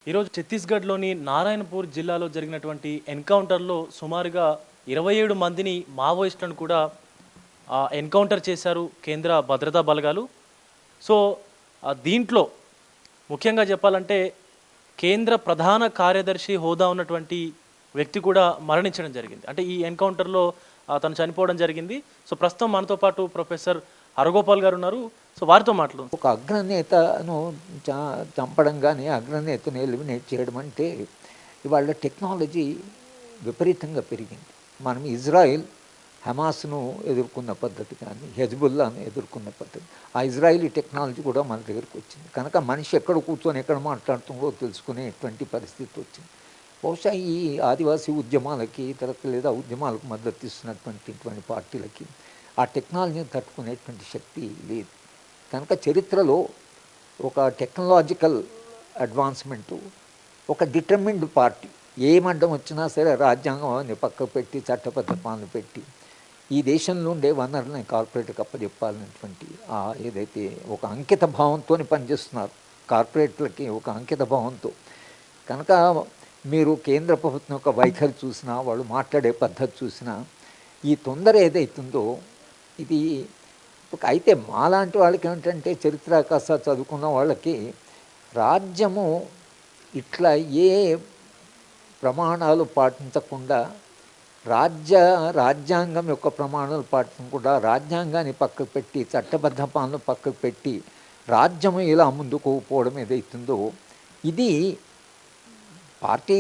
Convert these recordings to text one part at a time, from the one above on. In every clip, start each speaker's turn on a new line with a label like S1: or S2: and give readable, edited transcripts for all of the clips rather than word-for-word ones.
S1: ఈరోజు ఛత్తీస్గఢ్లోని నారాయణపూర్ జిల్లాలో జరిగినటువంటి ఎన్కౌంటర్లో సుమారుగా 27 మందిని మావోయిస్టులను కూడా ఎన్కౌంటర్ చేశారు కేంద్ర భద్రతా బలగాలు. సో దీంట్లో ముఖ్యంగా చెప్పాలంటే కేంద్ర ప్రధాన కార్యదర్శి హోదా ఉన్నటువంటి వ్యక్తి కూడా మరణించడం జరిగింది. అంటే ఈ ఎన్కౌంటర్లో తను చనిపోవడం జరిగింది. సో ప్రస్తుతం మనతో పాటు ప్రొఫెసర్ హరగోపాల్ గారు ఉన్నారు. సో వారితో మాట్లాడు.
S2: ఒక అగ్రనేతను చంపడం కానీ అగ్రనేతను ఎలిమినేట్ చేయడం అంటే ఇవాళ టెక్నాలజీ విపరీతంగా పెరిగింది. మనం ఇజ్రాయిల్ హమాస్ను ఎదుర్కొన్న పద్ధతి కానీ హెజ్బుల్లాను ఎదుర్కొన్న పద్ధతి, ఆ ఇజ్రాయిలీ టెక్నాలజీ కూడా మన దగ్గరికి వచ్చింది. కనుక మనిషి ఎక్కడ కూర్చొని ఎక్కడ మాట్లాడుతుందో తెలుసుకునేటువంటి పరిస్థితి వచ్చింది. బహుశా ఈ ఆదివాసీ ఉద్యమాలకి తర్వాత లేదా ఉద్యమాలకు మద్దతు ఇస్తున్నటువంటి పార్టీలకి ఆ టెక్నాలజీని తట్టుకునేటువంటి శక్తి లేదు. కనుక చరిత్రలో ఒక టెక్నాలజికల్ అడ్వాన్స్మెంటు, ఒక డిటర్మిన్డ్ పార్టీ ఏమడ్డం వచ్చినా సరే రాజ్యాంగం పక్కకు పెట్టి చట్టబద్ధపాలను పెట్టి ఈ దేశంలో ఉండే వనరులని కార్పొరేట్కి అప్పచెప్పాలనేటువంటి ఏదైతే ఒక అంకిత భావంతో పనిచేస్తున్నారు కార్పొరేట్లకి, ఒక అంకిత భావంతో. కనుక మీరు కేంద్ర ప్రభుత్వం యొక్క వైఖరి చూసినా, వాళ్ళు మాట్లాడే పద్ధతి చూసినా, ఈ తొందర ఏదైతుందో ఇది అయితే మాలాంటి వాళ్ళకి ఏమిటంటే చరిత్ర కాస్త చదువుకున్న వాళ్ళకి రాజ్యము ఇట్లా ఏ ప్రమాణాలు పాటించకుండా రాజ్యాంగం యొక్క ప్రమాణాలు పాటించకుండా రాజ్యాంగాన్ని పక్కకు పెట్టి చట్టబద్ధ పాలన పక్కకు పెట్టి రాజ్యము ఇలా ముందుకు పోవడం ఏదైతుందో ఇది పార్టీ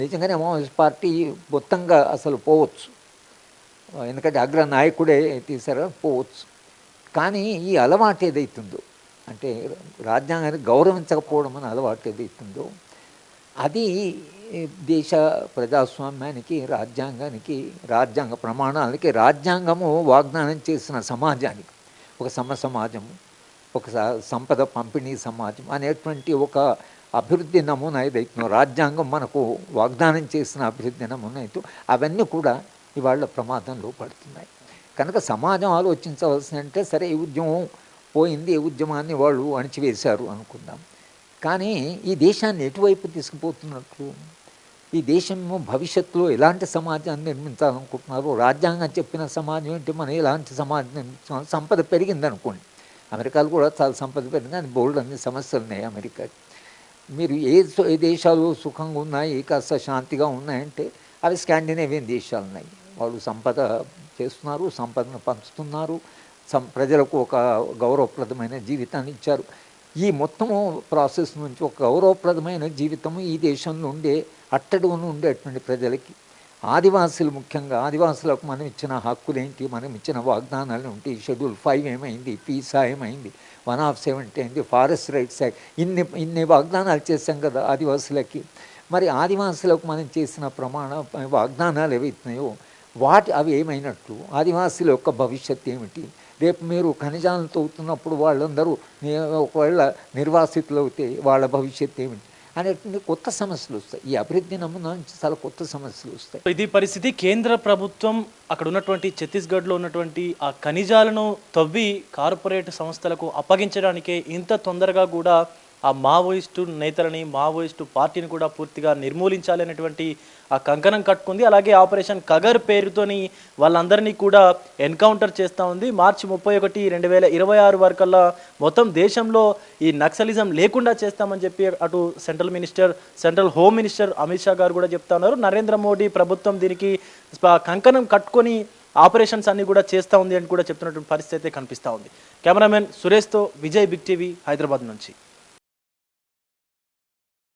S2: నిజంగానే మావోయిస్ట్ పార్టీ మొత్తంగా అసలు పోవచ్చు, ఎందుకంటే అగ్ర నాయకుడే తీసారా పోవచ్చు. కానీ ఈ అలవాటు ఏదైతుందో అంటే రాజ్యాంగాన్ని గౌరవించకపోవడం అనే అలవాటు ఏదైతుందో అది దేశ ప్రజాస్వామ్యానికి, రాజ్యాంగానికి, రాజ్యాంగ ప్రమాణాలకి, రాజ్యాంగము వాగ్దానం చేసిన సమాజానికి, ఒక సమాజము, ఒక సంపద పంపిణీ సమాజం అనేటువంటి ఒక అభివృద్ధి నమూనా ఏదైతుందో రాజ్యాంగం మనకు వాగ్దానం చేసిన అభివృద్ధి నమూనా అయితే అవన్నీ కూడా ఇవాళ ప్రమాదంలో పడుతున్నాయి. కనుక సమాజం ఆలోచించవలసింది అంటే సరే ఈ ఉద్యమం పోయింది, ఈ ఉద్యమాన్ని వాళ్ళు అణిచివేశారు అనుకుందాం. కానీ ఈ దేశాన్ని ఎటువైపు తీసుకుపోతున్నట్లు, ఈ దేశము భవిష్యత్తులో ఎలాంటి సమాజాన్ని నిర్మించాలనుకుంటున్నారు, రాజ్యాంగం చెప్పిన సమాజం ఏంటి, మనం ఎలాంటి సమాజం నిర్మించాలి. సంపద పెరిగింది అనుకోండి, అమెరికాలో కూడా చాలా సంపద పెరిగింది, అది బోల్డ్ అన్ని సమస్యలు ఉన్నాయి అమెరికాకి. మీరు ఏ దేశాలు సుఖంగా ఉన్నాయి, కాస్త శాంతిగా ఉన్నాయంటే అవి స్కాండినేవియన్ దేశాలు ఉన్నాయి. వాళ్ళు సంపద చేస్తున్నారు, సంపదను పంచుతున్నారు, ప్రజలకు ఒక గౌరవప్రదమైన జీవితాన్ని ఇచ్చారు. ఈ మొత్తము ప్రాసెస్ నుంచి ఒక గౌరవప్రదమైన జీవితము ఈ దేశంలో ఉండే అట్టడుగును ఉండేటువంటి ప్రజలకి, ఆదివాసులు ముఖ్యంగా ఆదివాసులకు మనం ఇచ్చిన హక్కులేంటి, మనం ఇచ్చిన వాగ్దానాలు ఏంటి, షెడ్యూల్ 5 ఏమైంది, పీసా ఏమైంది, 1/70 అయింది, ఫారెస్ట్ రైట్స్ యాక్ట్, ఇన్ని వాగ్దానాలు చేశాం కదా ఆదివాసులకి. మరి ఆదివాసులకు మనం చేసిన వాగ్దానాలు ఏవైతున్నాయో అవి ఏమైనట్లు, ఆదివాసుల యొక్క భవిష్యత్తు ఏమిటి, రేపు మీరు ఖనిజాలను తవ్వుతున్నప్పుడు వాళ్ళందరూ ఒకవేళ నిర్వాసితులు అవుతే వాళ్ళ భవిష్యత్తు ఏమిటి అనేటువంటి కొత్త సమస్యలు వస్తాయి. ఈ అభివృద్ధి నమూనా నుంచి చాలా కొత్త సమస్యలు వస్తాయి.
S1: ఇది పరిస్థితి. కేంద్ర ప్రభుత్వం అక్కడ ఉన్నటువంటి ఛత్తీస్గఢ్లో ఉన్నటువంటి ఆ ఖనిజాలను తవ్వి కార్పొరేట్ సంస్థలకు అప్పగించడానికే ఇంత తొందరగా కూడా ఆ మావోయిస్టు నేతలని, మావోయిస్టు పార్టీని కూడా పూర్తిగా నిర్మూలించాలి అనేటువంటి ఆ కంకణం కట్టుకుంది. అలాగే ఆపరేషన్ కగర్ పేరుతోని వాళ్ళందరినీ కూడా ఎన్కౌంటర్ చేస్తూ ఉంది. మార్చి 31, 2026 వరకల్లా మొత్తం దేశంలో ఈ నక్సలిజం లేకుండా చేస్తామని చెప్పి అటు central home minister Amit Shah గారు కూడా చెప్తా ఉన్నారు. నరేంద్ర మోడీ ప్రభుత్వం దీనికి కంకణం కట్టుకొని ఆపరేషన్స్ అన్ని కూడా చేస్తూ ఉంది అని కూడా చెప్తున్నటువంటి పరిస్థితి అయితే కనిపిస్తూ ఉంది. కెమెరామెన్ సురేష్తో విజయ్, బిగ్ టీవీ, హైదరాబాద్ నుంచి.